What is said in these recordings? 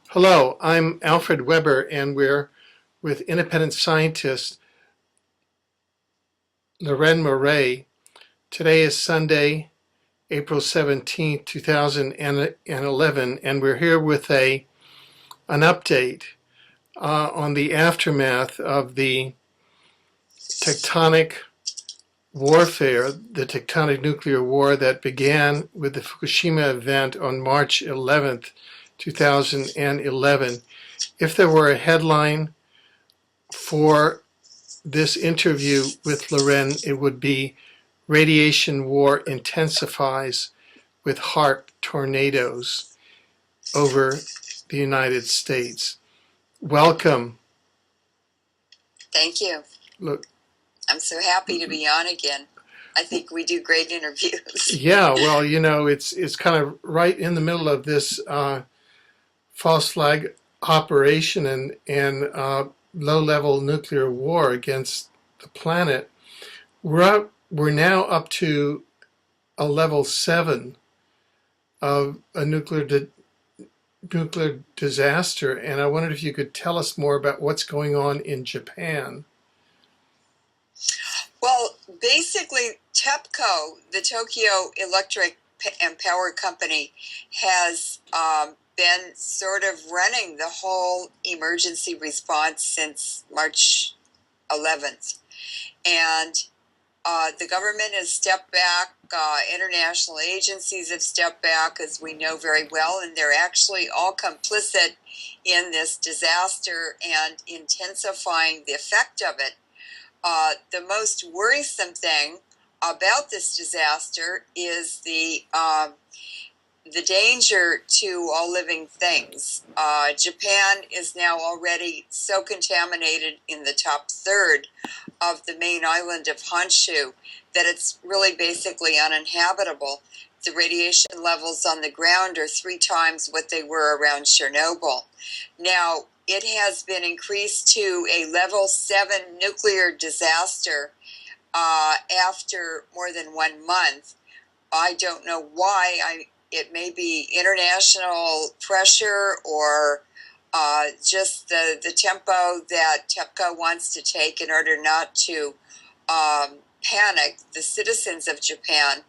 Hello, I'm Alfred Webre, and we're with independent scientist Leuren Moret. Today is Sunday, April 17th, 2011, and we're here with an update on the aftermath of the tectonic warfare, the tectonic nuclear war that began with the Fukushima event on March 11th, 2011. If there were a headline for this interview with Leuren, it would be Radiation War Intensifies with HAARP Tornadoes over the United States. Welcome. Thank you. Look, I'm so happy to be on again. I think we do great interviews. yeah, well, it's kind of right in the middle of this false flag operation and low-level nuclear war against the planet. We're now up to a level 7 of a nuclear disaster, and I wondered if you could tell us more about what's going on in Japan. Well, basically, TEPCO, the Tokyo Electric and Power Company, has been sort of running the whole emergency response since March 11th. And the government has stepped back, international agencies have stepped back, as we know very well, and they're actually all complicit in this disaster and intensifying the effect of it. The most worrisome thing about this disaster is the danger to all living things. Japan is now already so contaminated in the top third of the main island of Honshu that it's really basically uninhabitable. The radiation levels on the ground are 3 times what they were around Chernobyl. Now, it has been increased to a level 7 nuclear disaster after more than 1 month. I don't know why. It may be international pressure or just the tempo that TEPCO wants to take in order not to panic the citizens of Japan.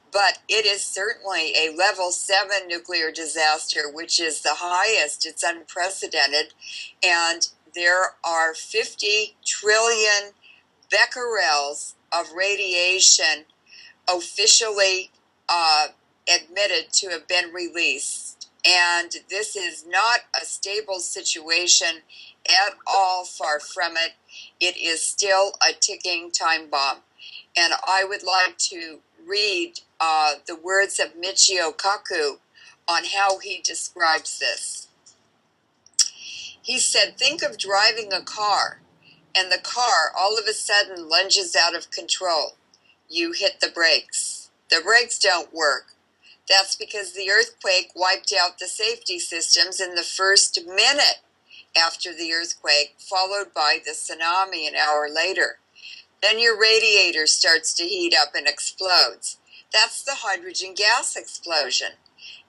But it is certainly a level 7 nuclear disaster, which is the highest. It's unprecedented. And there are 50 trillion becquerels of radiation officially admitted to have been released. And this is not a stable situation at all, far from it. It is still a ticking time bomb. And I would like to read the words of Michio Kaku on how he describes this. He said, think of driving a car, and the car all of a sudden lunges out of control. You hit the brakes. The brakes don't work. That's because the earthquake wiped out the safety systems in the first minute after the earthquake, followed by the tsunami an hour later. Then your radiator starts to heat up and explodes. That's the hydrogen gas explosion.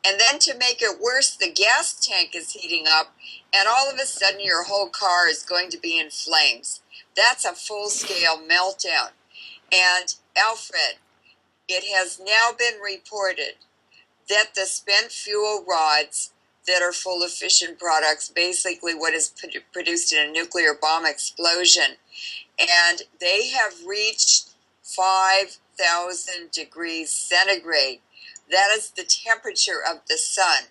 And then to make it worse, the gas tank is heating up, and all of a sudden your whole car is going to be in flames. That's a full-scale meltdown. And Alfred, it has now been reported that the spent fuel rods that are full of fission products, basically what is produced in a nuclear bomb explosion, and they have reached 5,000 degrees centigrade. That is the temperature of the sun.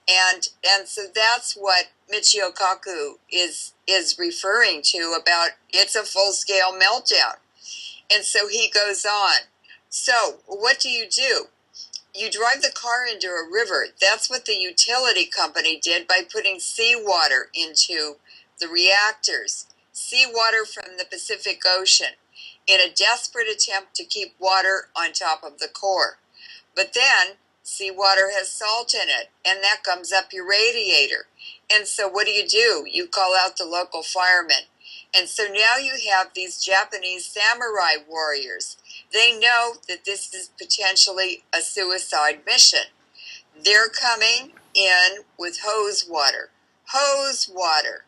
And so that's what Michio Kaku is referring to about it's a full-scale meltdown. And so he goes on. So what do? You drive the car into a river. That's what the utility company did by putting seawater into the reactors. Seawater from the Pacific Ocean in a desperate attempt to keep water on top of the core. But then seawater has salt in it, and that comes up your radiator. And so what do? You call out the local firemen. And so now you have these Japanese samurai warriors. They know that this is potentially a suicide mission. They're coming in with hose water, hose water.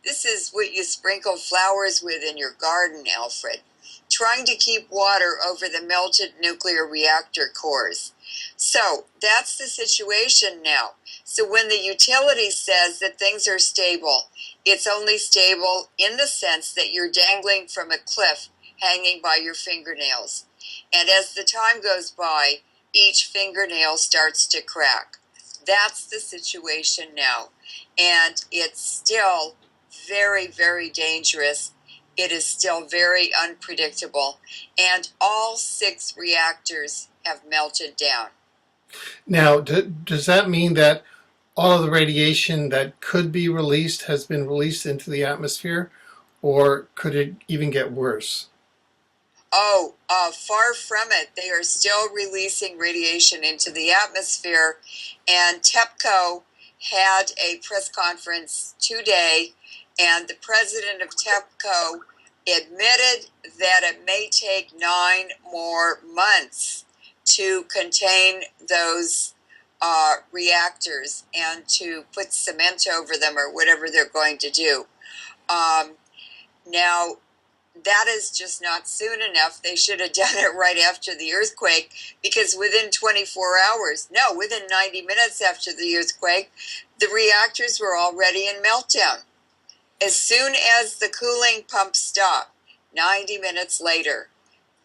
This is what you sprinkle flowers with in your garden, Alfred. Trying to keep water over the melted nuclear reactor cores. So that's the situation now. So when the utility says that things are stable, it's only stable in the sense that you're dangling from a cliff hanging by your fingernails. And as the time goes by, each fingernail starts to crack. That's the situation now. And it's still very, very dangerous. It is still very unpredictable. And all 6 reactors have melted down. Now, does that mean that all of the radiation that could be released has been released into the atmosphere, or could it even get worse? Oh, far from it. They are still releasing radiation into the atmosphere. And TEPCO had a press conference today, and the president of TEPCO admitted that it may take 9 more months to contain those reactors and to put cement over them or whatever they're going to do. Now, that is just not soon enough. They should have done it right after the earthquake, because within 24 hours, no, within 90 minutes after the earthquake, the reactors were already in meltdown. As soon as the cooling pump stopped, 90 minutes later,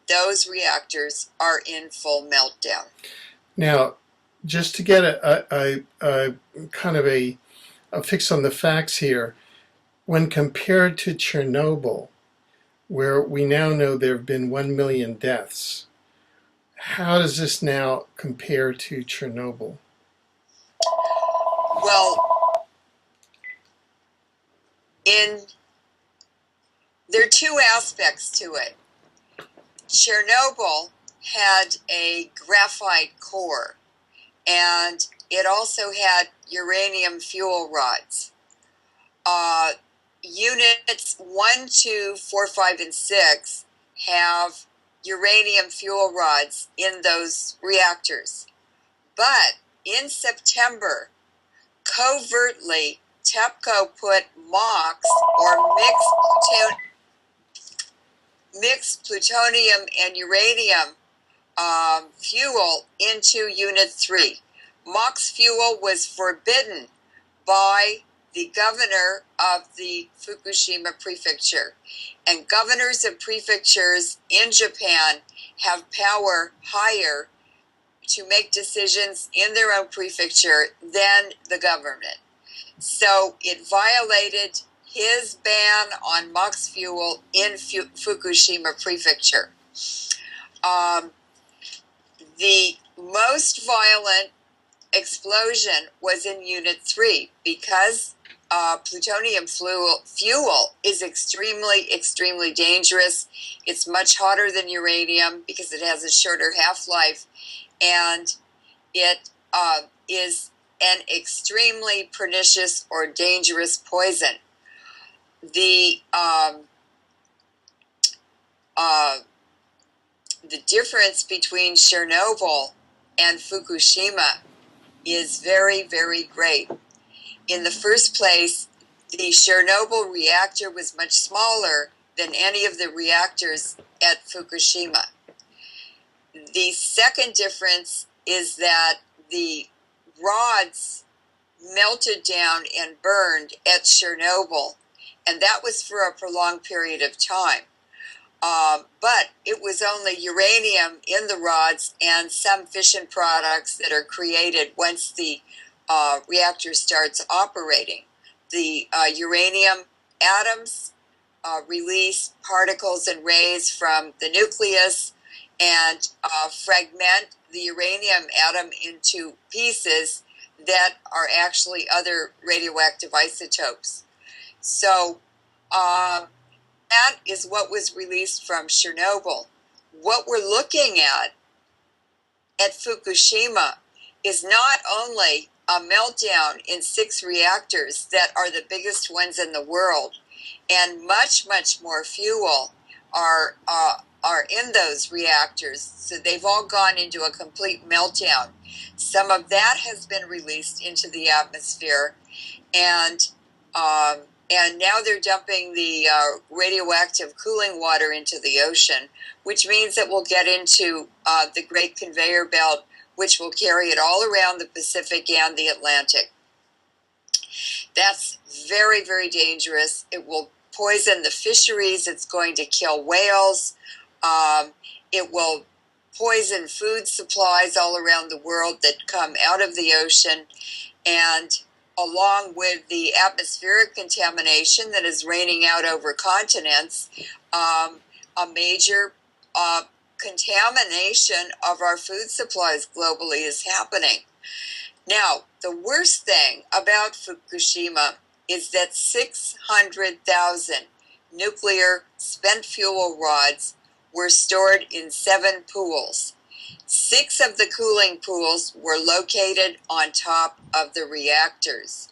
those reactors are in full meltdown. Now, just to get a kind of a fix on the facts here, when compared to Chernobyl, where we now know there have been 1 million deaths, how does this now compare to Chernobyl? Well, there are 2 aspects to it. Chernobyl had a graphite core, and it also had uranium fuel rods. Units 1, 2, 4, 5, and 6 have uranium fuel rods in those reactors. But in September, covertly, TEPCO put MOX, or mixed plutonium and uranium fuel, into Unit 3. MOX fuel was forbidden by the governor of the Fukushima prefecture. And governors of prefectures in Japan have power higher to make decisions in their own prefecture than the government. So it violated his ban on MOX fuel in Fukushima prefecture. The most violent explosion was in Unit 3 because plutonium fuel is extremely dangerous. It's much hotter than uranium because it has a shorter half-life, and it is an extremely pernicious or dangerous poison. The difference between Chernobyl and Fukushima is very, very great. In the first place, the Chernobyl reactor was much smaller than any of the reactors at Fukushima. The second difference is that the rods melted down and burned at Chernobyl, and that was for a prolonged period of time. But it was only uranium in the rods and some fission products that are created once the reactor starts operating. The uranium atoms release particles and rays from the nucleus and fragment the uranium atom into pieces that are actually other radioactive isotopes. So that is what was released from Chernobyl. What we're looking at Fukushima is not only a meltdown in 6 reactors that are the biggest ones in the world, and much more fuel are in those reactors, so they've all gone into a complete meltdown. Some of that has been released into the atmosphere, and And now they're dumping the radioactive cooling water into the ocean, which means that we'll get into the Great Conveyor Belt, which will carry it all around the Pacific and the Atlantic. That's very, very dangerous. It will poison the fisheries. It's going to kill whales. It will poison food supplies all around the world that come out of the ocean. And along with the atmospheric contamination that is raining out over continents, a major contamination of our food supplies globally is happening. Now, the worst thing about Fukushima is that 600,000 nuclear spent fuel rods were stored in 7 pools. 6 of the cooling pools were located on top of the reactors.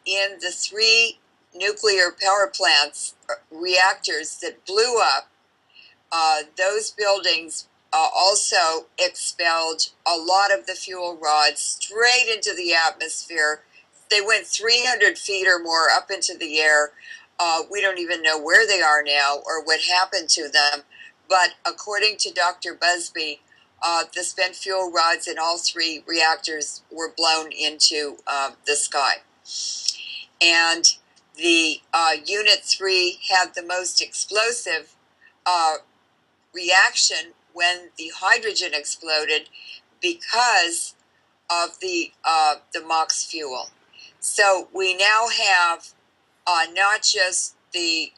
In the 3 nuclear power plants, reactors that blew up, those buildings also expelled a lot of the fuel rods straight into the atmosphere. They went 300 feet or more up into the air. We don't even know where they are now or what happened to them. But according to Dr. Busby, the spent fuel rods in all 3 reactors were blown into the sky. And the Unit 3 had the most explosive reaction when the hydrogen exploded because of the MOX fuel. So we now have not just the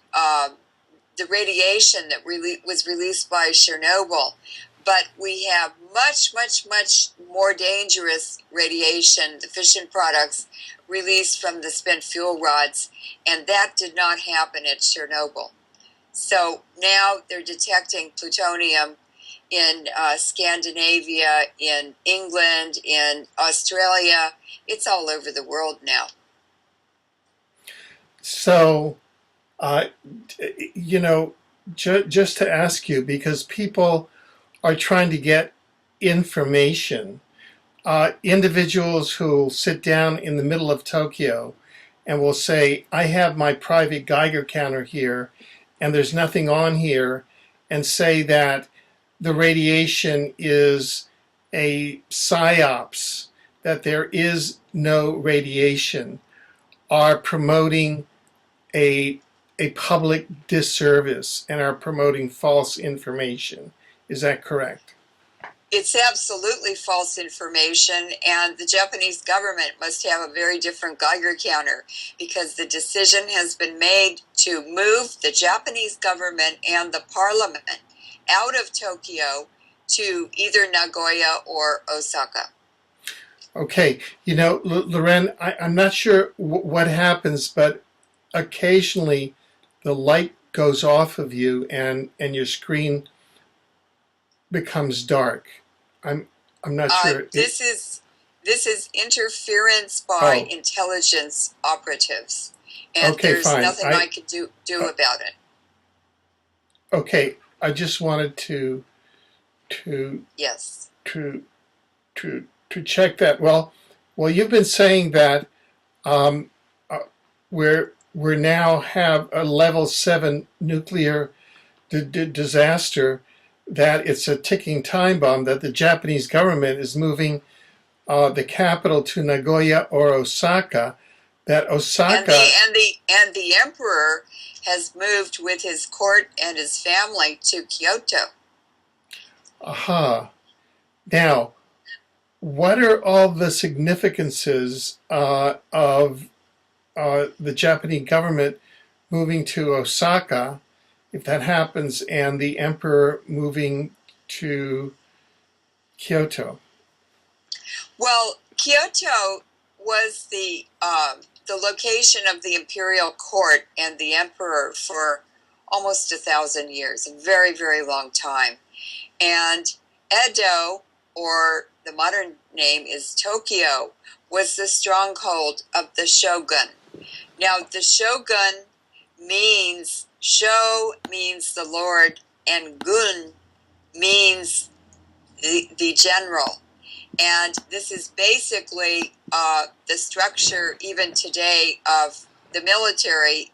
radiation that was released by Chernobyl, but we have much, much, much more dangerous radiation, the fission products released from the spent fuel rods, and that did not happen at Chernobyl. So now they're detecting plutonium in Scandinavia, in England, in Australia. It's all over the world now. So, just to ask you, because people are trying to get information, individuals who sit down in the middle of Tokyo and will say, I have my private Geiger counter here, and there's nothing on here, and say that the radiation is a psyops, that there is no radiation, are promoting a public disservice and are promoting false information. Is that correct? It's absolutely false information, and the Japanese government must have a very different Geiger counter, because the decision has been made to move the Japanese government and the parliament out of Tokyo to either Nagoya or Osaka. Okay, Leuren, I'm not sure what happens, but occasionally the light goes off of you and your screen becomes dark. I'm not sure. This is interference by intelligence operatives, and okay, there's fine. nothing I can do about it. Okay, I just wanted to yes to check that. Well, you've been saying that we're now have a level 7 nuclear disaster, that it's a ticking time bomb, that the Japanese government is moving the capital to Nagoya or Osaka, that Osaka... And the emperor has moved with his court and his family to Kyoto. Aha. Now, what are all the significances of the Japanese government moving to Osaka, if that happens, and the emperor moving to Kyoto? Well, Kyoto was the location of the imperial court and the emperor for almost 1,000 years, a very, very long time. And Edo, or the modern name is Tokyo, was the stronghold of the shogun. Now, the shogun means, sho means the lord, and gun means the general. And this is basically the structure, even today, of the military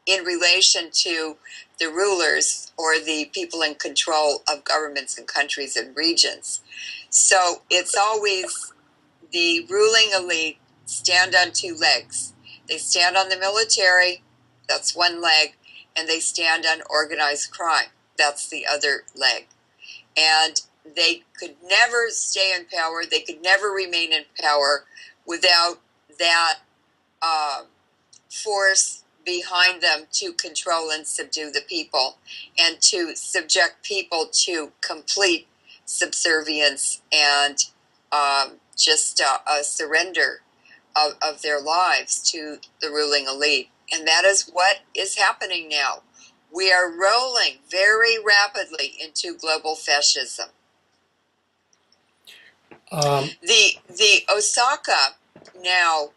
in relation to the rulers or the people in control of governments and countries and regions. So it's always the ruling elite stand on two legs. They stand on the military, that's one leg, and they stand on organized crime, that's the other leg. And they could never stay in power, they could never remain in power without that force behind them to control and subdue the people and to subject people to complete subservience and just a surrender of their lives to the ruling elite. And that is what is happening now. We are rolling very rapidly into global fascism. The Osaka now,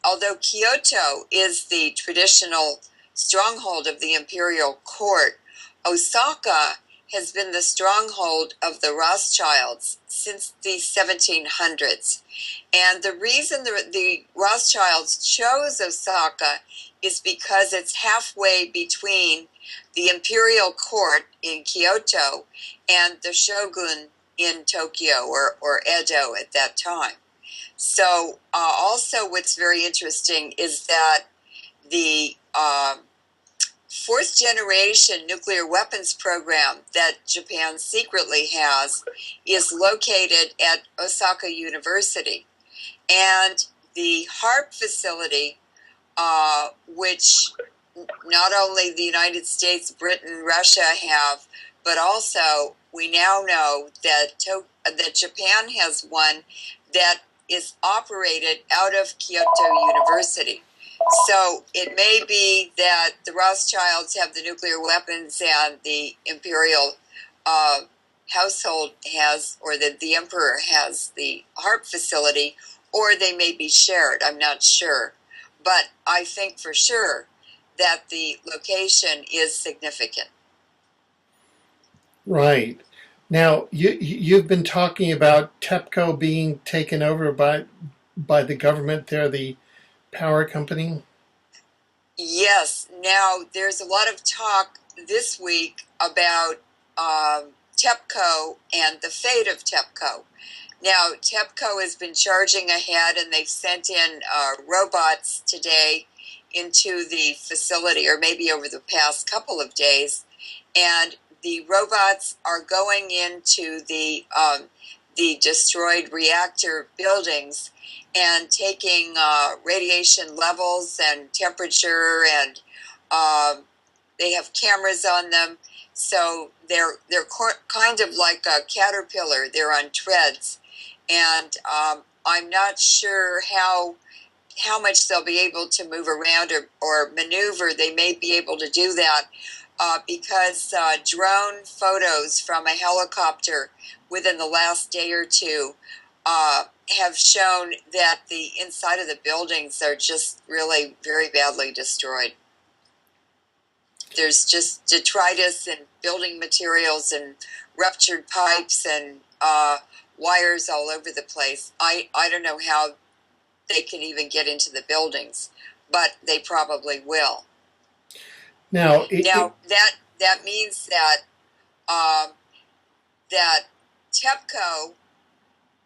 although Kyoto is the traditional stronghold of the imperial court, Osaka has been the stronghold of the Rothschilds since the 1700s. And the reason the Rothschilds chose Osaka is because it's halfway between the imperial court in Kyoto and the shogun in Tokyo or Edo at that time. So also what's very interesting is that the fourth generation nuclear weapons program that Japan secretly has is located at Osaka University. And the HAARP facility, which not only the United States, Britain, Russia have, but also we now know that Japan has one that is operated out of Kyoto University. So it may be that the Rothschilds have the nuclear weapons and the imperial household has, or that the emperor has the HAARP facility, or they may be shared. I'm not sure. But I think for sure that the location is significant. Right. Now, you've been talking about TEPCO being taken over by the government. They're the power company. Yes. Now, there's a lot of talk this week about TEPCO and the fate of TEPCO. Now, TEPCO has been charging ahead, and they've sent in robots today into the facility, or maybe over the past couple of days, and the robots are going into the destroyed reactor buildings and taking radiation levels and temperature, and they have cameras on them. So they're kind of like a caterpillar. They're on treads, and I'm not sure how much they'll be able to move around or maneuver. They may be able to do that because drone photos from a helicopter within the last day or two have shown that the inside of the buildings are just really very badly destroyed. There's just detritus and building materials and ruptured pipes and wires all over the place. I don't know how they can even get into the buildings, but they probably will. Now, that means that that TEPCO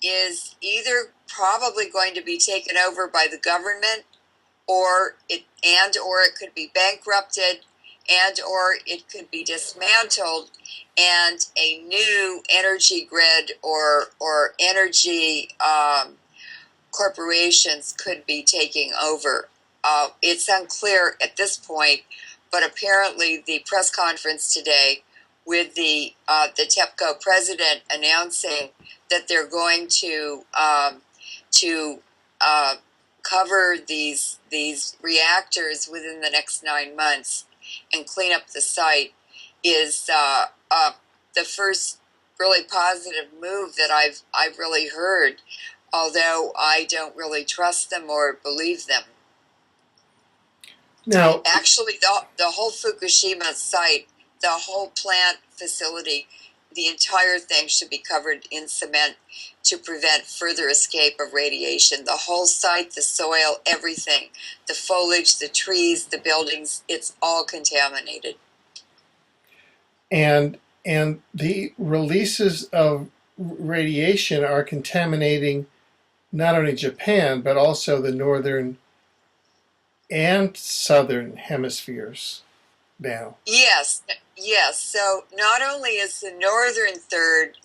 is either probably going to be taken over by the government, or it could be bankrupted, or it could be dismantled, and a new energy grid or energy corporations could be taking over. It's unclear at this point, but apparently the press conference today with the TEPCO president announcing that they're going to cover these reactors within the next 9 months and clean up the site is the first really positive move that I've really heard, although I don't really trust them or believe them. now, Actually, the whole Fukushima site, the whole plant facility, the entire thing should be covered in cement to prevent further escape of radiation. The whole site, the soil, everything, the foliage, the trees, the buildings, it's all contaminated. And the releases of radiation are contaminating not only Japan, but also the northern and southern hemispheres now. Yes, yes. So not only is the northern third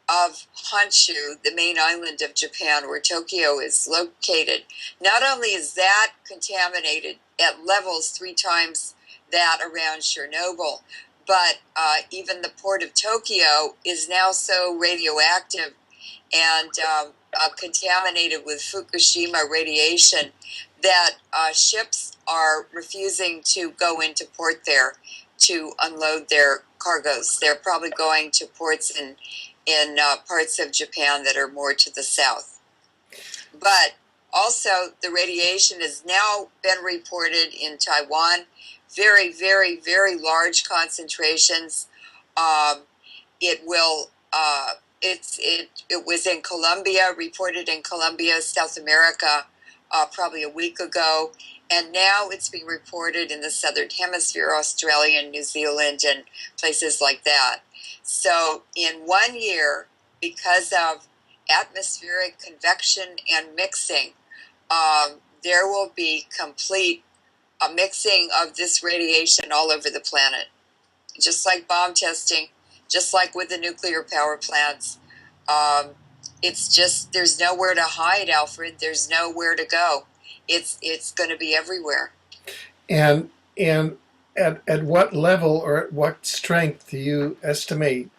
of Honshu, the main island of Japan where Tokyo is located, not only is that contaminated at levels 3 times that around Chernobyl, but even the port of Tokyo is now so radioactive and contaminated with Fukushima radiation that ships are refusing to go into port there to unload their cargoes. They're probably going to ports in parts of Japan that are more to the south. But also the radiation has now been reported in Taiwan, very, very, very large concentrations. It was in Colombia, reported in Colombia, South America, probably a week ago, and now it's being reported in the southern hemisphere, Australia and New Zealand and places like that. So in 1 year, because of atmospheric convection and mixing, there will be complete mixing of this radiation all over the planet. Just like bomb testing, just like with the nuclear power plants. It's just, there's nowhere to hide, Alfred. There's nowhere to go. It's going to be everywhere. And at what level or at what strength do you estimate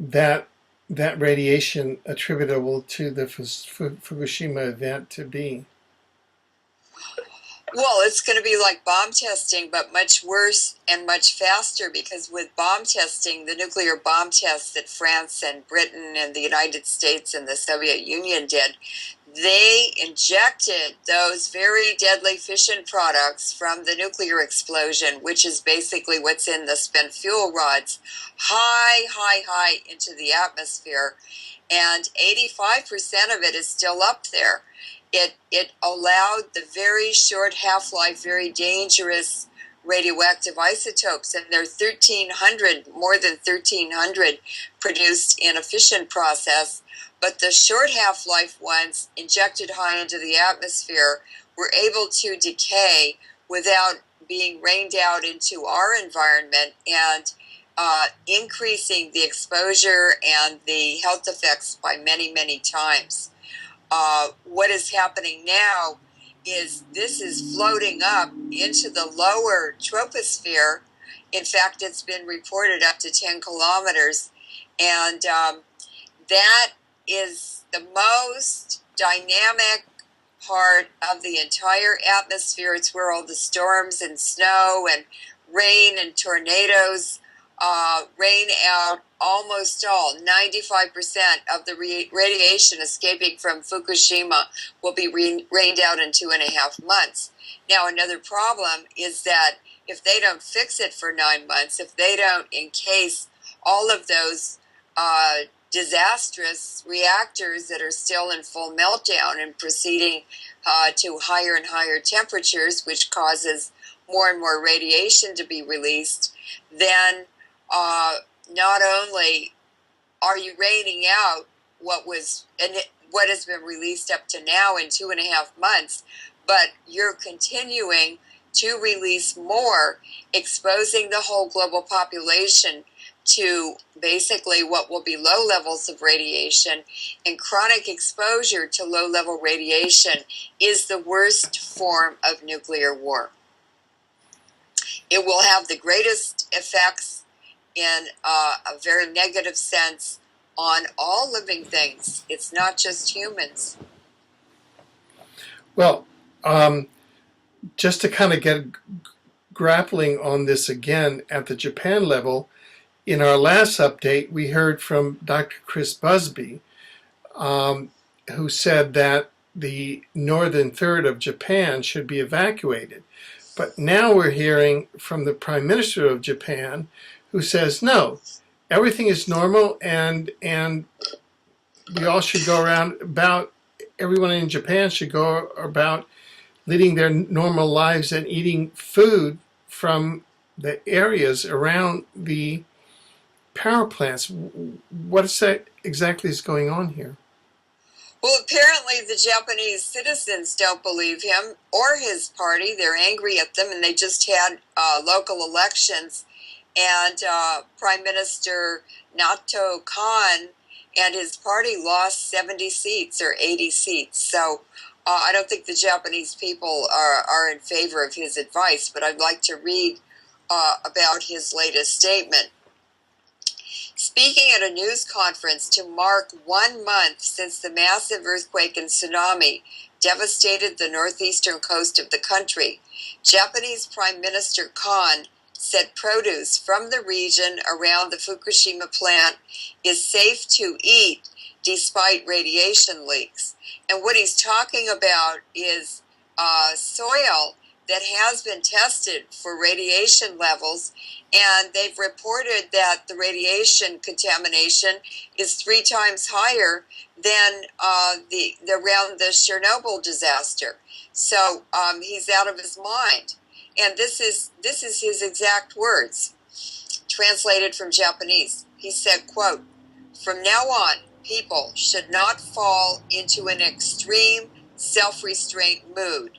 that radiation attributable to the Fukushima event to be? Well, it's going to be like bomb testing, but much worse and much faster, because with bomb testing, the nuclear bomb tests that France and Britain and the United States and the Soviet Union did, they injected those very deadly fission products from the nuclear explosion, which is basically what's in the spent fuel rods, high into the atmosphere. And 85% of it is still up there. It allowed the very short half-life, very dangerous radioactive isotopes, and there are more than 1,300 produced in a fission process, but the short half-life ones injected high into the atmosphere were able to decay without being rained out into our environment and increasing the exposure and the health effects by many, many times. What is happening now is this is floating up into the lower troposphere. In fact, it's been reported up to 10 kilometers. And that is the most dynamic part of the entire atmosphere. It's where all the storms and snow and rain and tornadoes rain out. Almost all, 95% of the radiation escaping from Fukushima will be rained out in 2.5 months. Now, another problem is that if they don't fix it for 9 months, if they don't encase all of those disastrous reactors that are still in full meltdown and proceeding to higher and higher temperatures, which causes more and more radiation to be released, then not only are you raining out what has been released up to now in 2.5 months, but you're continuing to release more, exposing the whole global population to basically what will be low levels of radiation. And chronic exposure to low-level radiation is the worst form of nuclear war. It will have the greatest effects in a very negative sense on all living things. It's not just humans. Well, just to kind of get grappling on this again at the Japan level, in our last update, we heard from Dr. Chris Busby, who said that the northern third of Japan should be evacuated. But now we're hearing from the Prime Minister of Japan who says, no, everything is normal, and we all should go around about, everyone in Japan should go about leading their normal lives and eating food from the areas around the power plants. What is that exactly is going on here? Well, apparently the Japanese citizens don't believe him or his party. They're angry at them, and they just had local elections, and Prime Minister Nato Kan and his party lost 70 seats or 80 seats. So I don't think the Japanese people are in favor of his advice, but I'd like to read about his latest statement. Speaking at a news conference to mark 1 month since the massive earthquake and tsunami devastated the northeastern coast of the country, Japanese Prime Minister Kan said produce from the region around the Fukushima plant is safe to eat despite radiation leaks. And what he's talking about is soil that has been tested for radiation levels, and they've reported that the radiation contamination is 3 times higher than around the Chernobyl disaster. So he's out of his mind. And this is his exact words, translated from Japanese. He said, quote, "From now on, people should not fall into an extreme self-restraint mood,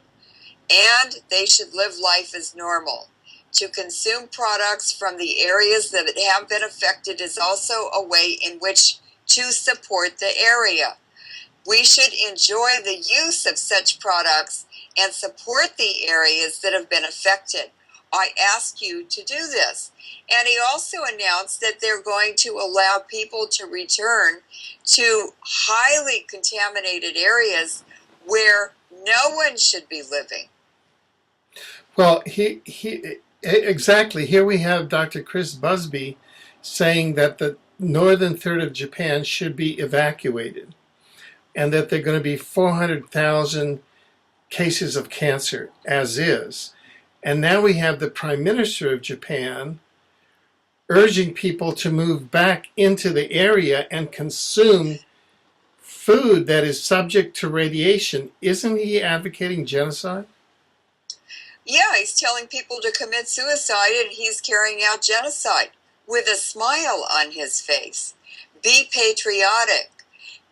and they should live life as normal. To consume products from the areas that have been affected is also a way in which to support the area. We should enjoy the use of such products and support the areas that have been affected. I ask you to do this." And he also announced that they're going to allow people to return to highly contaminated areas where no one should be living. Well, he exactly. Here we have Dr. Chris Busby saying that the northern third of Japan should be evacuated, and that there are going to be 400,000 cases of cancer as is. And now we have the Prime Minister of Japan urging people to move back into the area and consume food that is subject to radiation. Isn't he advocating genocide? Yeah, he's telling people to commit suicide, and he's carrying out genocide with a smile on his face. Be patriotic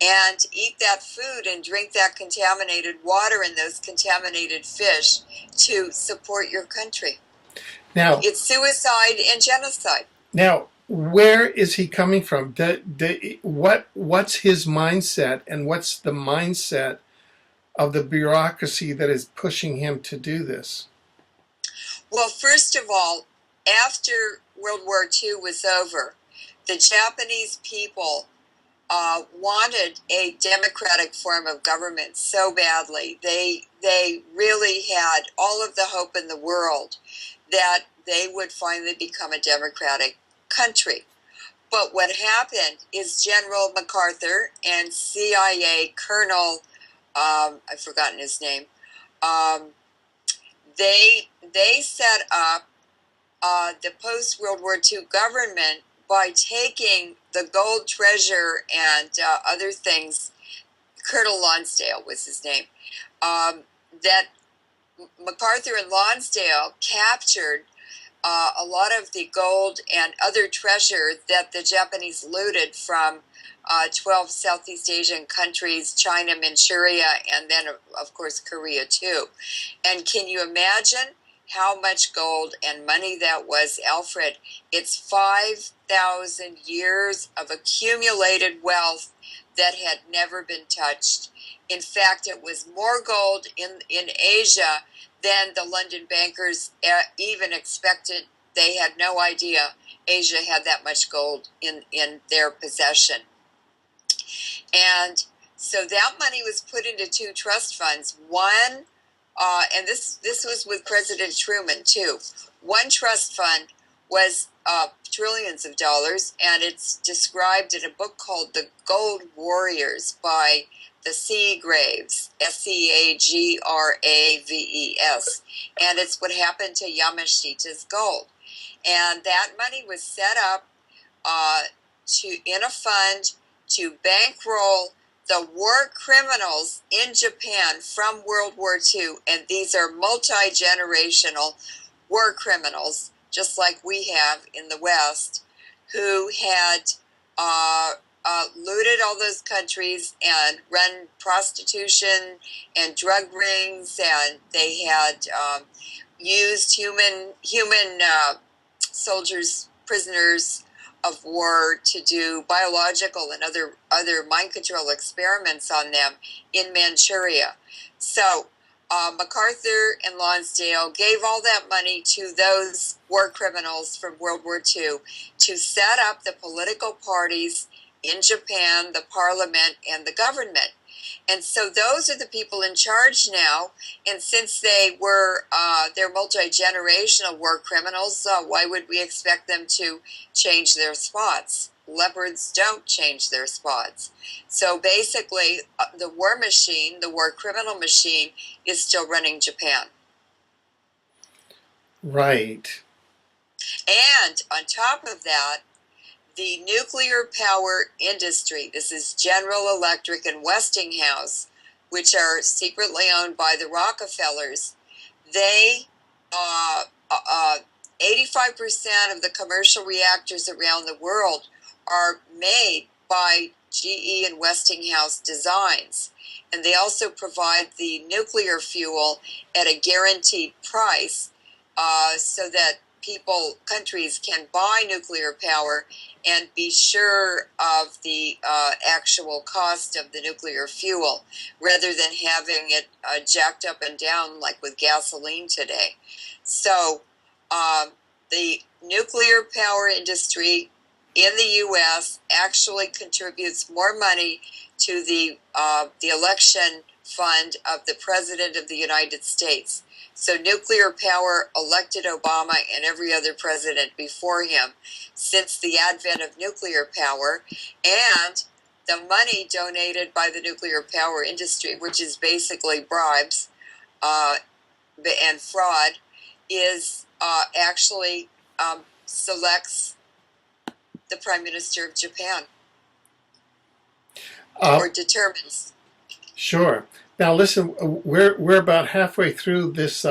and eat that food and drink that contaminated water and those contaminated fish to support your country. Now, it's suicide and genocide. Now, where is he coming from? What's his mindset, and what's the mindset of the bureaucracy that is pushing him to do this? Well, first of all, after World War II was over, the Japanese people wanted a democratic form of government so badly. They really had all of the hope in the world that they would finally become a democratic country. But what happened is General MacArthur and CIA Colonel, I've forgotten his name, they set up the post-World War II government by taking the gold treasure and other things. Colonel Lonsdale was his name. That MacArthur and Lonsdale captured a lot of the gold and other treasure that the Japanese looted from 12 Southeast Asian countries, China, Manchuria, and then, of course, Korea, too. And can you imagine how much gold and money that was, Alfred? It's 5,000 years of accumulated wealth that had never been touched. In fact, it was more gold in Asia than the London bankers even expected. They had no idea Asia had that much gold in their possession. And so that money was put into 2 trust funds. One, and this was with President Truman too. One trust fund was trillions of dollars, and it's described in a book called The Gold Warriors by the Seagraves, Seagraves, and it's what happened to Yamashita's gold. And that money was set up in a fund to bankroll the war criminals in Japan from World War II. And these are multi-generational war criminals, just like we have in the West, who had looted all those countries and run prostitution and drug rings, and they had used human soldiers, prisoners of war, to do biological and other mind control experiments on them in Manchuria. So MacArthur and Lonsdale gave all that money to those war criminals from World War II to set up the political parties in Japan, the parliament, and the government. And so those are the people in charge now. And since they're multi-generational war criminals, why would we expect them to change their spots? Leopards don't change their spots. So basically, the war machine, the war criminal machine, is still running Japan. Right. And on top of that, the nuclear power industry, this is General Electric and Westinghouse, which are secretly owned by the Rockefellers, they 85% of the commercial reactors around the world are made by GE and Westinghouse designs. And they also provide the nuclear fuel at a guaranteed price so that countries can buy nuclear power and be sure of the actual cost of the nuclear fuel, rather than having it jacked up and down like with gasoline today. So the nuclear power industry in the U.S. actually contributes more money to the election fund of the President of the United States. So nuclear power elected Obama and every other president before him since the advent of nuclear power, and the money donated by the nuclear power industry, which is basically bribes and fraud, is actually selects the Prime Minister of Japan, or determines. Sure. Now listen, we're about halfway through this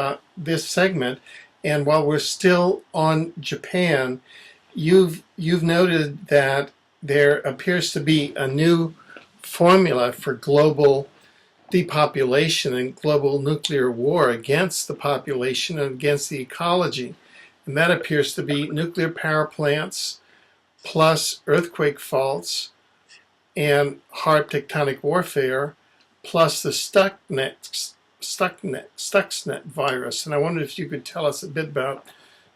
segment, and while we're still on Japan, you've noted that there appears to be a new formula for global depopulation and global nuclear war against the population and against the ecology, and that appears to be nuclear power plants plus earthquake faults and HAARP tectonic warfare, plus the Stuxnet virus. And I wondered if you could tell us a bit about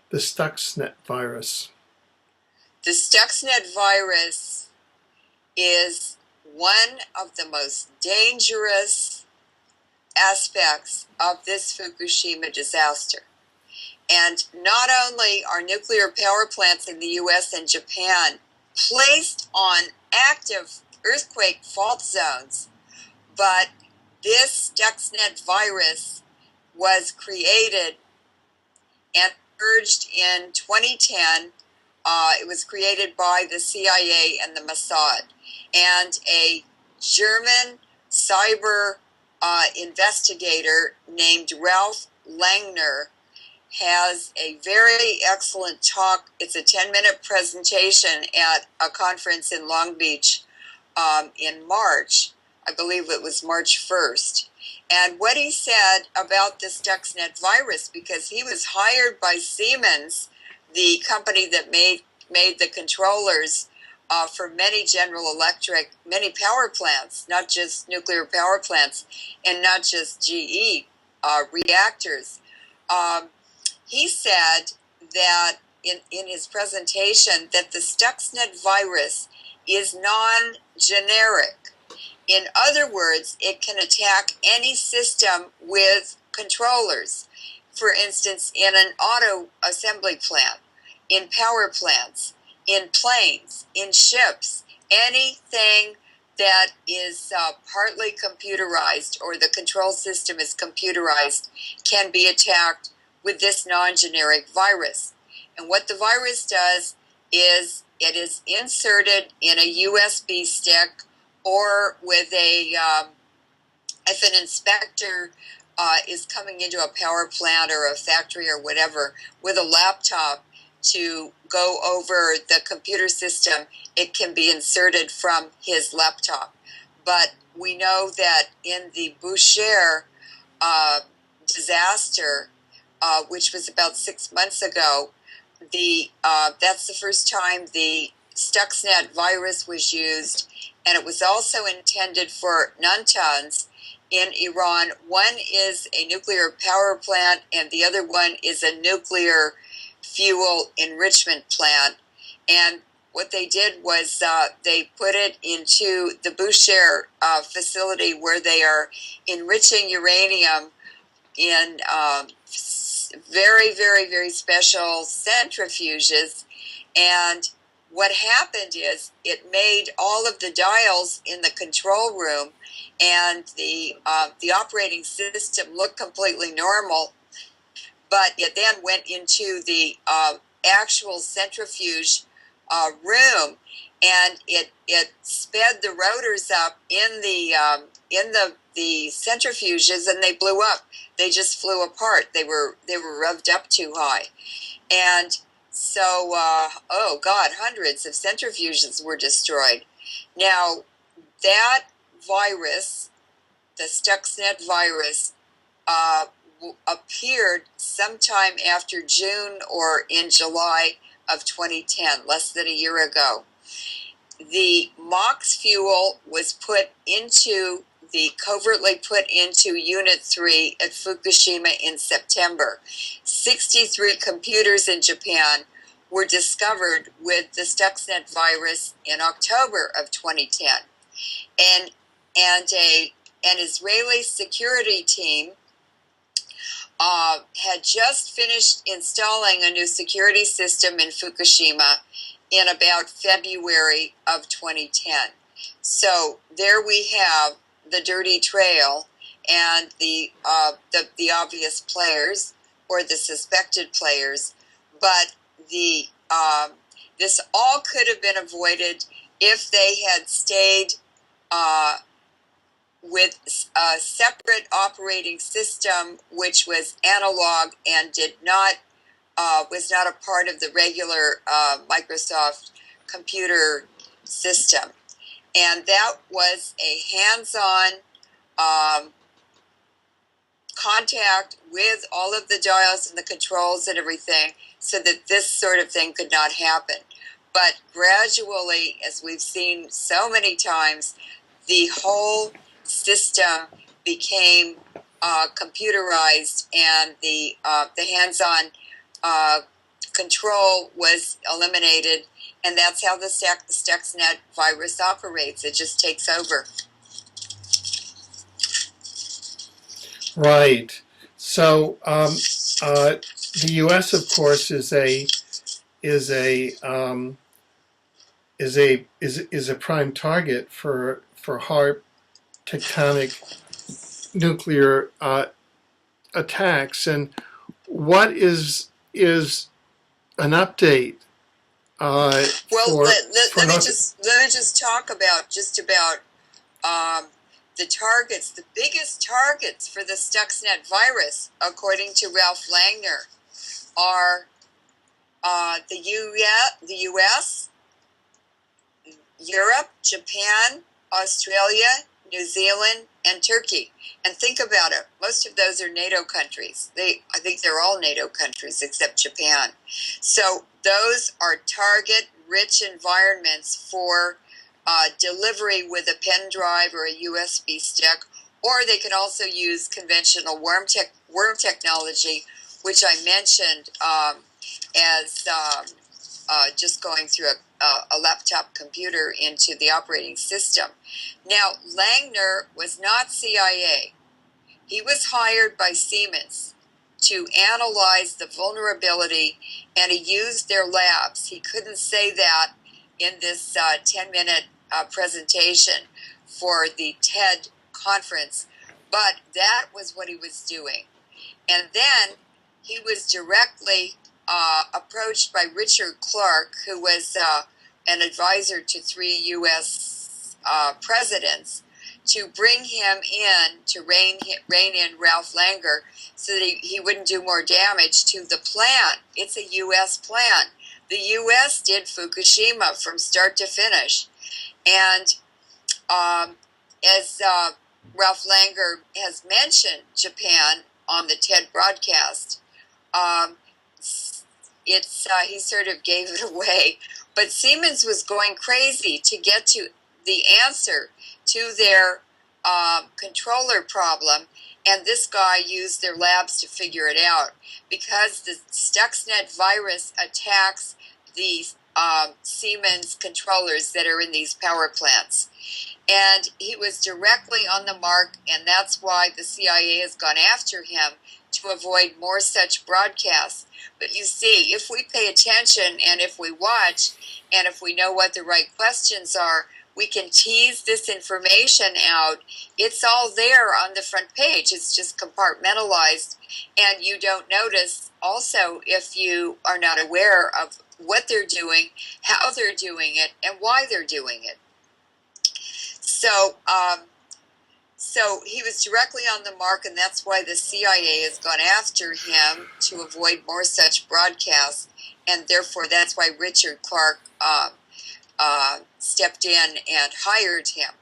the Stuxnet virus. The Stuxnet virus is one of the most dangerous aspects of this Fukushima disaster. And not only are nuclear power plants in the U.S. and Japan placed on active earthquake fault zones, but this Stuxnet virus was created and emerged in 2010. It was created by the CIA and the Mossad. And a German cyber investigator named Ralph Langner has a very excellent talk. It's a 10-minute presentation at a conference in Long Beach in March. I believe it was March 1st. And what he said about the Stuxnet virus, because he was hired by Siemens, the company that made the controllers for many General Electric, many power plants, not just nuclear power plants, and not just GE reactors. He said that in his presentation that the Stuxnet virus is non-generic. In other words, it can attack any system with controllers. For instance, in an auto assembly plant, in power plants, in planes, in ships, anything that is partly computerized or the control system is computerized can be attacked with this non-generic virus. And what the virus does is it is inserted in a USB stick, or with a if an inspector is coming into a power plant or a factory or whatever with a laptop to go over the computer system, it can be inserted from his laptop. But we know that in the Boucher disaster, which was about 6 months ago, that's the first time the Stuxnet virus was used, and it was also intended for Natanz in Iran. One is a nuclear power plant, and the other one is a nuclear fuel enrichment plant. And what they did was they put it into the Boucher facility, where they are enriching uranium in very, very, very special centrifuges. And what happened is it made all of the dials in the control room and the operating system look completely normal, but it then went into the actual centrifuge room, and it sped the rotors up in the centrifuges, and they blew up. They just flew apart. They were revved up too high, and so oh God, hundreds of centrifuges were destroyed. Now that virus, the Stuxnet virus, appeared sometime after June or in July of 2010, less than a year ago. The MOX fuel was covertly put into Unit 3 at Fukushima in September. 63 computers in Japan were discovered with the Stuxnet virus in October of 2010. And an Israeli security team had just finished installing a new security system in Fukushima in about February of 2010. So there we have the dirty trail and the obvious players, or the suspected players. But this all could have been avoided if they had stayed with a separate operating system, which was analog and was not a part of the regular Microsoft computer system. And that was a hands-on contact with all of the dials and the controls and everything, so that this sort of thing could not happen. But gradually, as we've seen so many times, the whole system became computerized, and the hands-on control was eliminated, and that's how the Stuxnet virus operates. It just takes over. Right. So the U.S., of course, is a prime target for HAARP tectonic nuclear attacks. And what is an update? Well, let me just talk about the targets. The biggest targets for the Stuxnet virus, according to Ralph Langner, are the U.S., Europe, Japan, Australia, New Zealand, and Turkey. And think about it. Most of those are NATO countries. I think they're all NATO countries except Japan. So those are target-rich environments for delivery with a pen drive or a USB stick, or they can also use conventional worm technology, which I mentioned as just going through a laptop computer into the operating system. Now, Langner was not CIA. He was hired by Siemens to analyze the vulnerability, and he used their labs. He couldn't say that in this 10-minute presentation for the TED conference, but that was what he was doing. And then he was directly approached by Richard Clarke, who was an advisor to 3 U.S. Presidents, to bring him in to rein in Ralph Langer so that he wouldn't do more damage to the plant. It's a U.S. plant. The U.S. did Fukushima from start to finish. And as Ralph Langer has mentioned Japan on the TED broadcast, he sort of gave it away. But Siemens was going crazy to get to the answer to their controller problem, and this guy used their labs to figure it out, because the Stuxnet virus attacks the Siemens controllers that are in these power plants. And he was directly on the mark, and that's why the CIA has gone after him, to avoid more such broadcasts. But you see, if we pay attention and if we watch and if we know what the right questions are, we can tease this information out. It's all there on the front page. It's just compartmentalized, and you don't notice also if you are not aware of what they're doing, how they're doing it, and why they're doing it. So he was directly on the mark, and that's why the CIA has gone after him to avoid more such broadcasts, and therefore that's why Richard Clarke stepped in and hired him.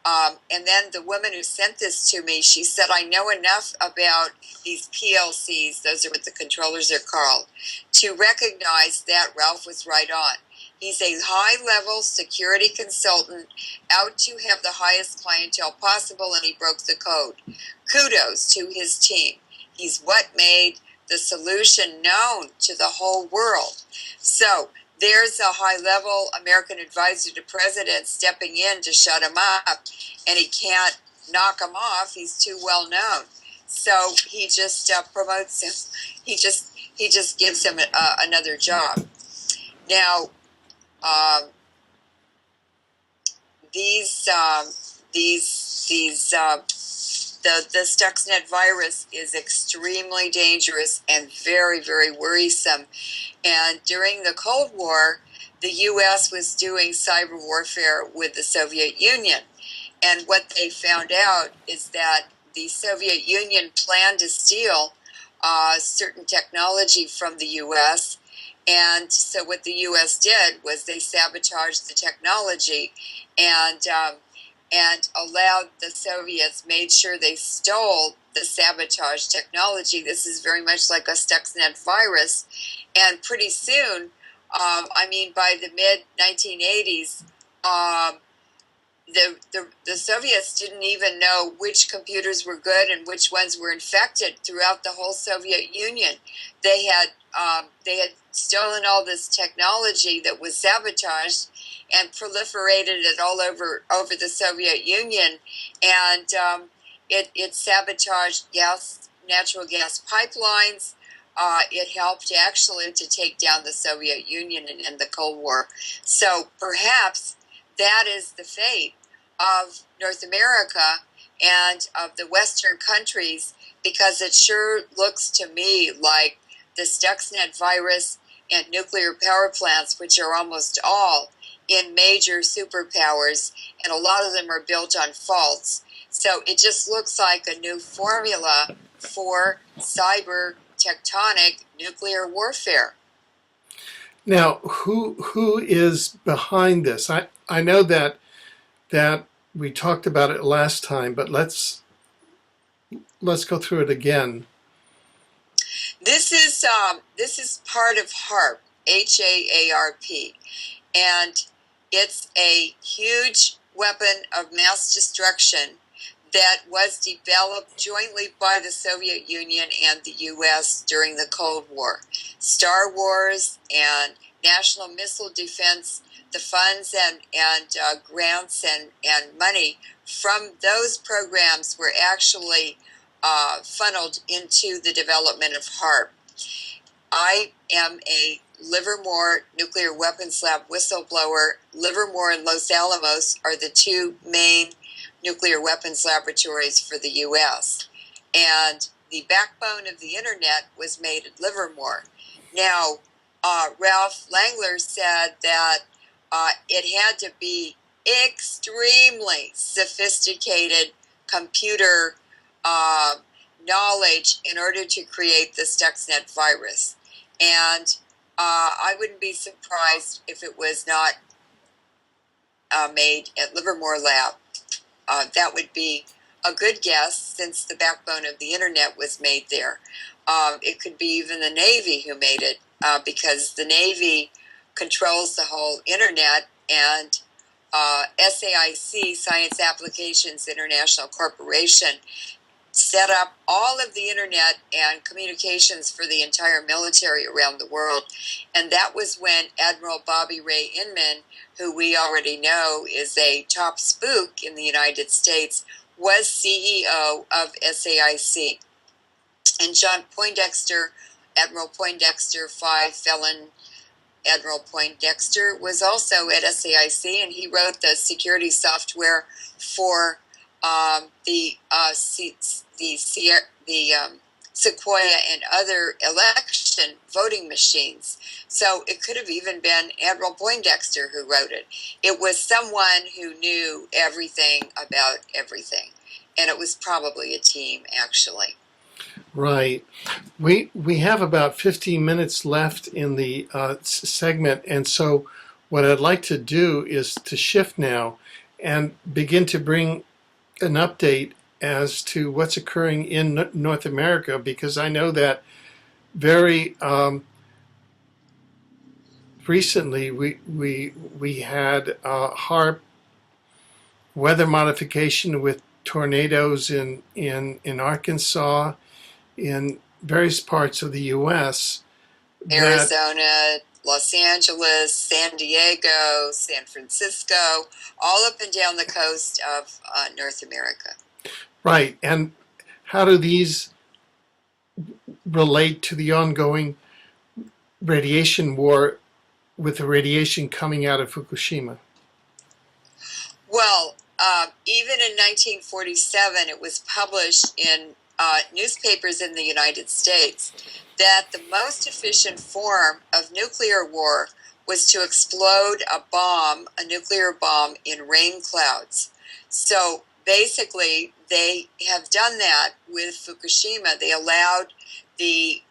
And then the woman who sent this to me, she said, I know enough about these PLCs, those are what the controllers are called, to recognize that Ralph was right on. He's a high-level security consultant out to have the highest clientele possible, and he broke the code. Kudos to his team. He's what made the solution known to the whole world. So there's a high-level American advisor to president stepping in to shut him up, and he can't knock him off. He's too well known. So he just promotes him. He just gives him another job. Now, the Stuxnet virus is extremely dangerous and very, very worrisome. And during the Cold War, the U.S. was doing cyber warfare with the Soviet Union. And what they found out is that the Soviet Union planned to steal certain technology from the U.S., and so what the U.S. did was they sabotaged the technology and allowed the Soviets, made sure they stole the sabotage technology. This is very much like a Stuxnet virus. And pretty soon, by the mid-1980s, the Soviets didn't even know which computers were good and which ones were infected throughout the whole Soviet Union. They had stolen all this technology that was sabotaged and proliferated it all over the Soviet Union, and it sabotaged natural gas pipelines. It helped actually to take down the Soviet Union and end the Cold War. So perhaps that is the fate of North America and of the Western countries, because it sure looks to me like the Stuxnet virus and nuclear power plants, which are almost all in major superpowers, and a lot of them are built on faults. So it just looks like a new formula for cyber tectonic nuclear warfare. Now, who is behind this? I know that we talked about it last time, but let's go through it again. This is part of HAARP, HAARP, and it's a huge weapon of mass destruction that was developed jointly by the Soviet Union and the U.S. during the Cold War. Star Wars and National Missile Defense, the funds and grants and money from those programs were actually funneled into the development of HAARP. I am a Livermore Nuclear Weapons Lab whistleblower. Livermore and Los Alamos are the two main nuclear weapons laboratories for the U.S. And the backbone of the internet was made at Livermore. Now, Ralph Langler said that it had to be extremely sophisticated computer knowledge in order to create the Stuxnet virus. And I wouldn't be surprised if it was not made at Livermore Lab. That would be a good guess, since the backbone of the internet was made there. It could be even the Navy who made it, because the Navy controls the whole internet, and SAIC, Science Applications International Corporation, set up all of the internet and communications for the entire military around the world. And that was when Admiral Bobby Ray Inman, who we already know is a top spook in the United States, was CEO of SAIC. And John Poindexter, Admiral Poindexter, 5 felon Admiral Poindexter, was also at SAIC, and he wrote the security software for the Sequoia and other election voting machines. So it could have even been Admiral Poindexter who wrote it. It was someone who knew everything about everything, and it was probably a team, actually. Right. We have about 15 minutes left in the segment, and so what I'd like to do is to shift now and begin to bring an update as to what's occurring in North America, because I know that very recently we had HAARP weather modification with tornadoes in Arkansas, in various parts of the U.S. Arizona, Los Angeles, San Diego, San Francisco, all up and down the coast of North America. Right. And how do these relate to the ongoing radiation war with the radiation coming out of Fukushima? Well, even in 1947, it was published in newspapers in the United States that the most efficient form of nuclear war was to explode a nuclear bomb, in rain clouds. So basically, they have done that with Fukushima. They allowed the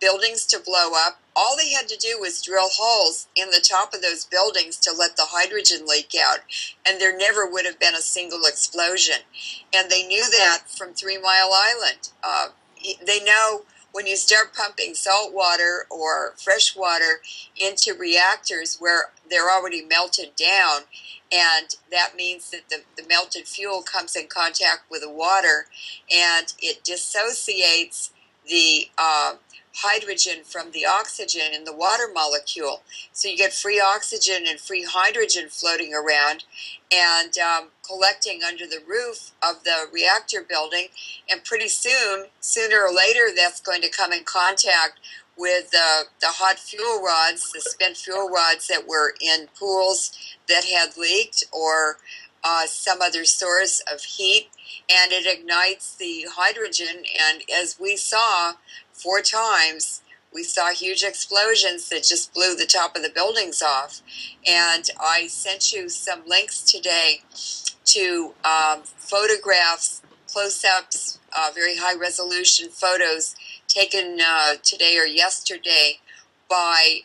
buildings to blow up. All they had to do was drill holes in the top of those buildings to let the hydrogen leak out, and there never would have been a single explosion. And they knew that from 3 Mile Island. They know when you start pumping salt water or fresh water into reactors where they're already melted down, and that means that the melted fuel comes in contact with the water, and it dissociates the hydrogen from the oxygen in the water molecule. So you get free oxygen and free hydrogen floating around and collecting under the roof of the reactor building. And pretty soon, sooner or later, that's going to come in contact with the hot fuel rods, the spent fuel rods that were in pools that had leaked, or some other source of heat, and it ignites the hydrogen. And as we saw 4 times, we saw huge explosions that just blew the top of the buildings off. And I sent you some links today to photographs, close-ups, very high-resolution photos taken today or yesterday by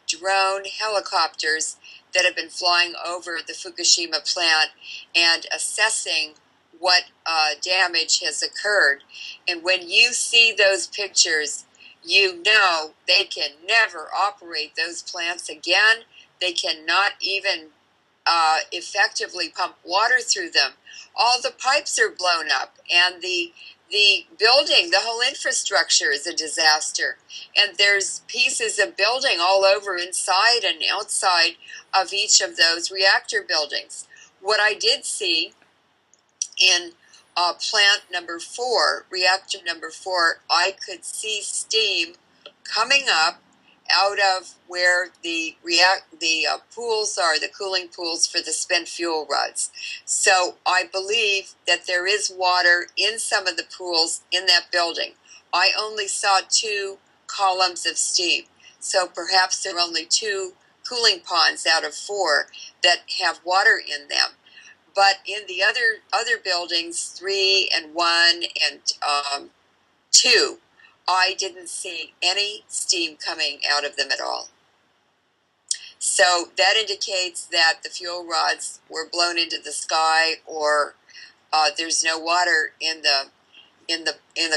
drone helicopters that have been flying over the Fukushima plant and assessing what damage has occurred. And when you see those pictures, you know they can never operate those plants again. They cannot even effectively pump water through them. All the pipes are blown up, and the building, the whole infrastructure is a disaster. And there's pieces of building all over inside and outside of each of those reactor buildings. What I did see in plant number 4, reactor number 4, I could see steam coming up out of where the pools are, the cooling pools for the spent fuel rods. So I believe that there is water in some of the pools in that building. I only saw 2 columns of steam. So perhaps there are only 2 cooling ponds out of 4 that have water in them. But in the other buildings, 3 and 1 and 2, I didn't see any steam coming out of them at all. So that indicates that the fuel rods were blown into the sky, or there's no water in the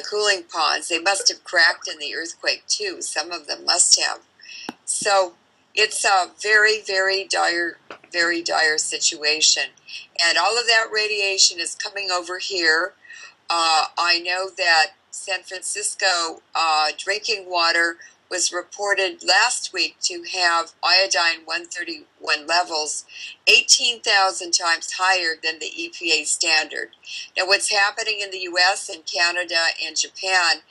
cooling ponds. They must have cracked in the earthquake too. Some of them must have. So it's a very, very dire situation. And all of that radiation is coming over here. I know that San Francisco drinking water was reported last week to have iodine 131 levels 18,000 times higher than the EPA standard. Now, what's happening in the US and Canada and Japan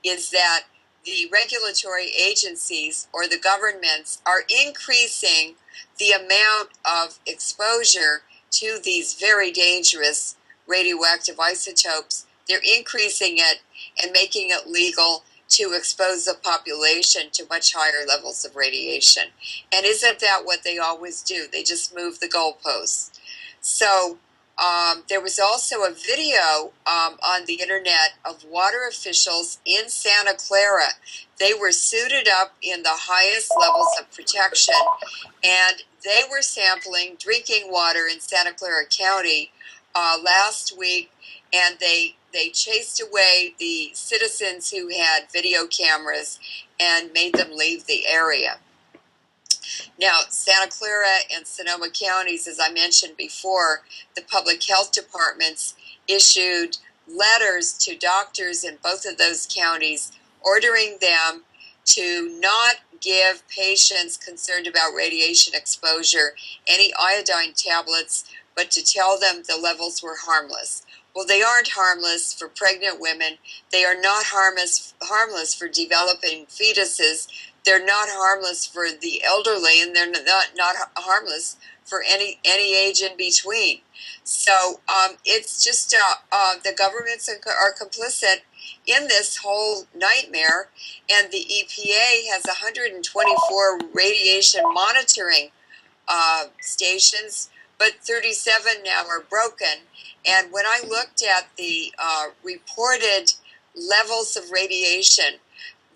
is that the regulatory agencies or the governments are increasing the amount of exposure to these very dangerous radioactive isotopes. They're increasing it and making it legal to expose the population to much higher levels of radiation. And isn't that what they always do? They just move the goalposts. So there was also a video on the internet of water officials in Santa Clara. They were suited up in the highest levels of protection, and they were sampling drinking water in Santa Clara County last week, and they chased away the citizens who had video cameras and made them leave the area. Now, Santa Clara and Sonoma counties, as I mentioned before, the public health departments issued letters to doctors in both of those counties ordering them to not give patients concerned about radiation exposure any iodine tablets, but to tell them the levels were harmless. Well, they aren't harmless for pregnant women. They are not harmless for developing fetuses. They're not harmless for the elderly, and they're not harmless for any age in between. So it's just the governments are complicit in this whole nightmare, and the EPA has 124 radiation monitoring stations, but 37 now are broken. And when I looked at the reported levels of radiation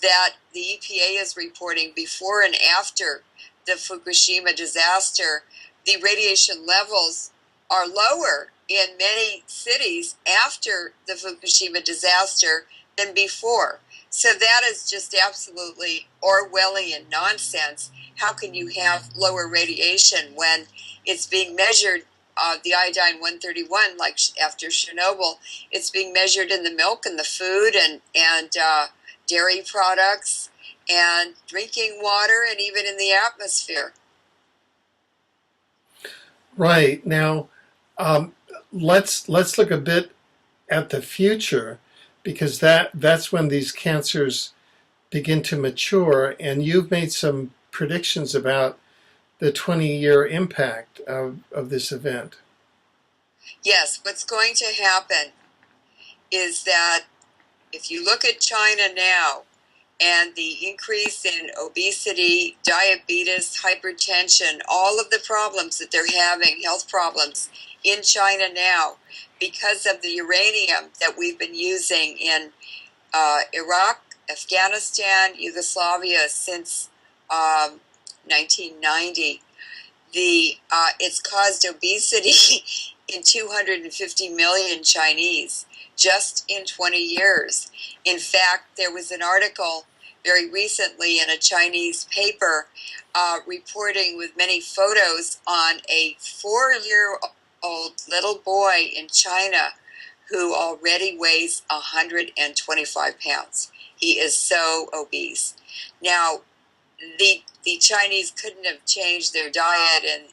that the EPA is reporting before and after the Fukushima disaster, the radiation levels are lower in many cities after the Fukushima disaster than before. So that is just absolutely Orwellian nonsense. How can you have lower radiation when it's being measured, the iodine 131, like after Chernobyl, it's being measured in the milk and the food and dairy products and drinking water and even in the atmosphere. Right. Now, let's look a bit at the future, because that's when these cancers begin to mature, and you've made some predictions about the 20-year impact of this event. Yes, what's going to happen is that if you look at China now and the increase in obesity, diabetes, hypertension, all of the problems that they're having, health problems in China now, because of the uranium that we've been using in Iraq, Afghanistan, Yugoslavia since 1990, it's caused obesity in 250 million Chinese just in 20 years. In fact, there was an article very recently in a Chinese paper reporting with many photos on a 4-year-old little boy in China who already weighs 125 pounds. He is so obese. Now, the Chinese couldn't have changed their diet and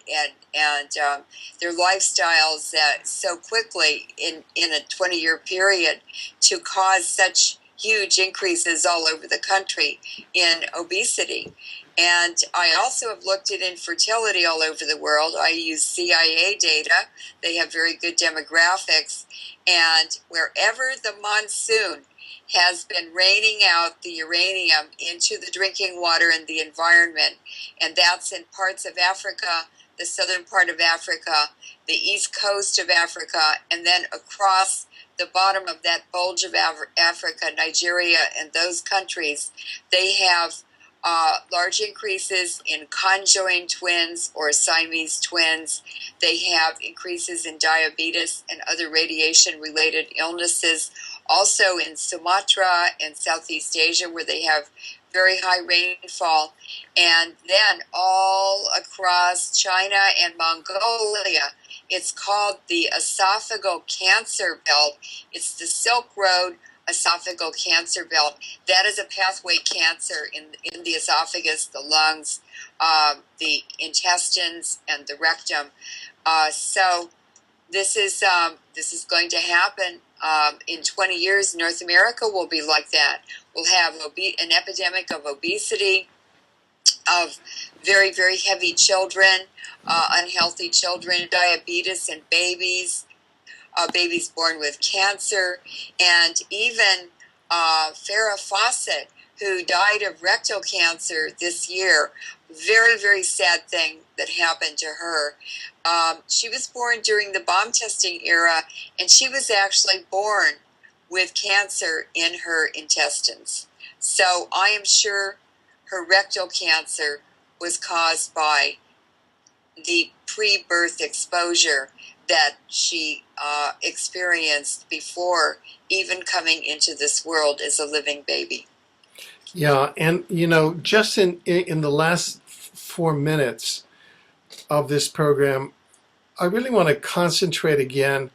their lifestyles so quickly in a 20-year period to cause such huge increases all over the country in obesity. And I also have looked at infertility all over the world. I use CIA data. They have very good demographics. And wherever the monsoon has been raining out the uranium into the drinking water and the environment, and that's in parts of Africa, the southern part of Africa, the east coast of Africa, and then across the bottom of that bulge of Africa, Nigeria, and those countries. They have large increases in conjoined twins or Siamese twins. They have increases in diabetes and other radiation-related illnesses. Also in Sumatra and Southeast Asia, where they have very high rainfall. And then all across China and Mongolia, it's called the esophageal cancer belt. It's the Silk Road esophageal cancer belt. That is a pathway cancer in the esophagus, the lungs, the intestines, and the rectum. So this is going to happen. In 20 years, North America will be like that. We'll have an epidemic of obesity, of very, very heavy children, unhealthy children, diabetes in babies, babies born with cancer, and even Farrah Fawcett, who died of rectal cancer this year. Very, very sad thing that happened to her. She was born during the bomb testing era, and she was actually born with cancer in her intestines. So I am sure her rectal cancer was caused by the pre-birth exposure that she experienced before even coming into this world as a living baby. Yeah, and just in the last 4 minutes of this program, I really want to concentrate again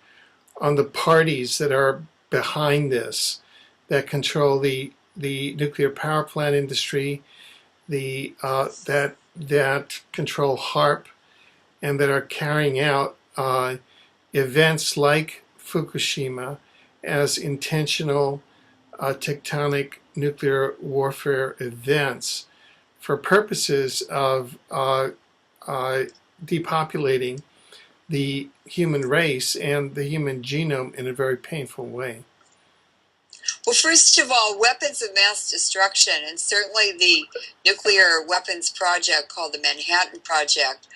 on the parties that are behind this, that control the nuclear power plant industry, that control HAARP, and that are carrying out events like Fukushima as intentional tectonic nuclear warfare events for purposes of depopulating the human race and the human genome in a very painful way. Well, first of all, weapons of mass destruction, and certainly the nuclear weapons project called the Manhattan Project,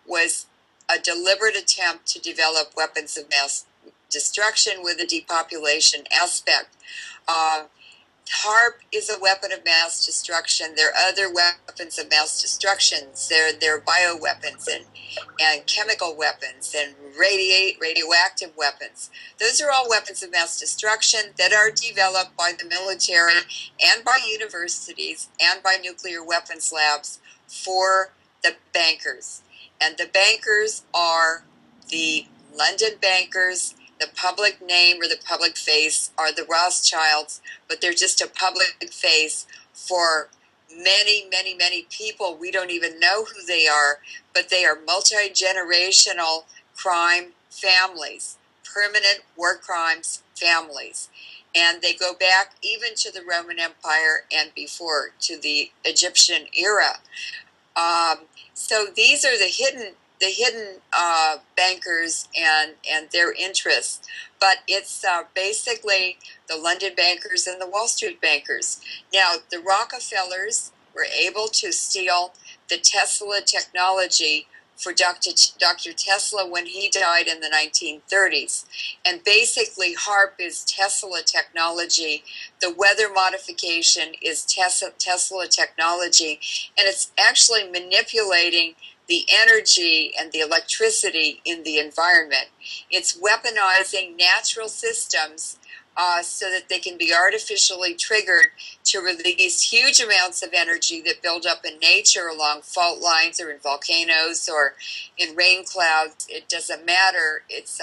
was a deliberate attempt to develop weapons of mass destruction with a depopulation aspect. HAARP is a weapon of mass destruction. There are other weapons of mass destruction. There are bioweapons and chemical weapons and radioactive weapons. Those are all weapons of mass destruction that are developed by the military and by universities and by nuclear weapons labs for the bankers. And the bankers are the London bankers. The public name or the public face are the Rothschilds, but they're just a public face for many, many, many people. We don't even know who they are, but they are multi-generational crime families, permanent war crimes families. And they go back even to the Roman Empire and before, to the Egyptian era. So these are the hidden bankers and their interests, but it's basically the London bankers and the Wall Street bankers. Now, the Rockefellers were able to steal the Tesla technology for Dr. Tesla when he died in the 1930s. And basically, HAARP is Tesla technology. The weather modification is Tesla technology, and it's actually manipulating the energy and the electricity in the environment. It's weaponizing natural systems so that they can be artificially triggered to release huge amounts of energy that build up in nature along fault lines or in volcanoes or in rain clouds. It doesn't matter. It's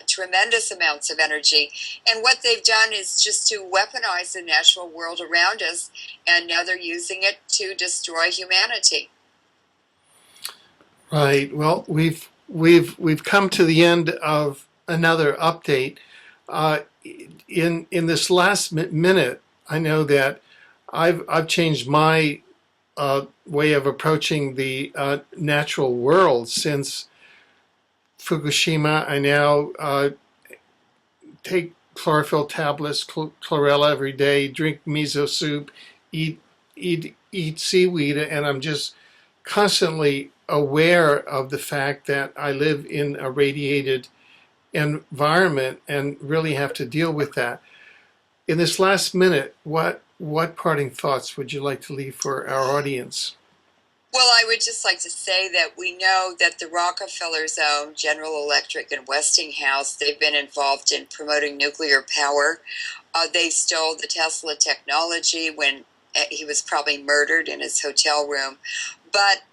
tremendous amounts of energy. And what they've done is just to weaponize the natural world around us, and now they're using it to destroy humanity. Right. Well, we've come to the end of another update. In this last minute, I know that I've changed my way of approaching the natural world since Fukushima. I now take chlorophyll tablets, chlorella every day, drink miso soup, eat seaweed, and I'm just constantly aware of the fact that I live in a radiated environment and really have to deal with that. In this last minute, what parting thoughts would you like to leave for our audience? Well, I would just like to say that we know that the Rockefeller Zone, General Electric, and Westinghouse, they've been involved in promoting nuclear power. They stole the Tesla technology when he was probably murdered in his hotel room. But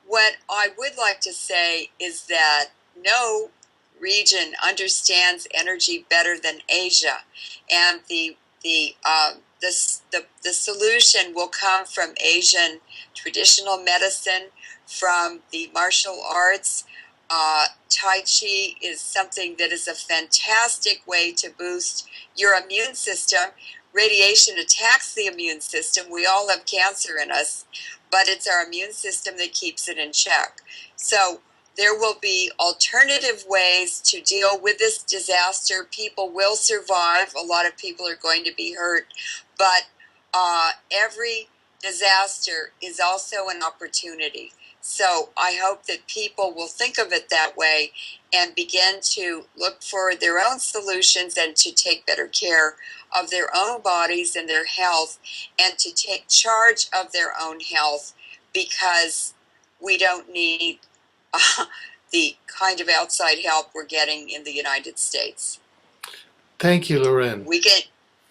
what I would like to say is that no region understands energy better than Asia, and the solution will come from Asian traditional medicine, from the martial arts. Tai Chi is something that is a fantastic way to boost your immune system. Radiation attacks the immune system. We all have cancer in us, but it's our immune system that keeps it in check. So there will be alternative ways to deal with this disaster. People will survive. A lot of people are going to be hurt, but every disaster is also an opportunity. So I hope that people will think of it that way and begin to look for their own solutions and to take better care of their own bodies and their health, and to take charge of their own health, because we don't need the kind of outside help we're getting in the United States. Thank you, Leuren.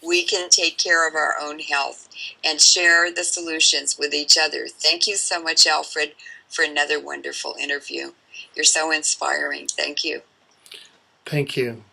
We can take care of our own health and share the solutions with each other. Thank you so much, Alfred, for another wonderful interview. You're so inspiring. Thank you. Thank you.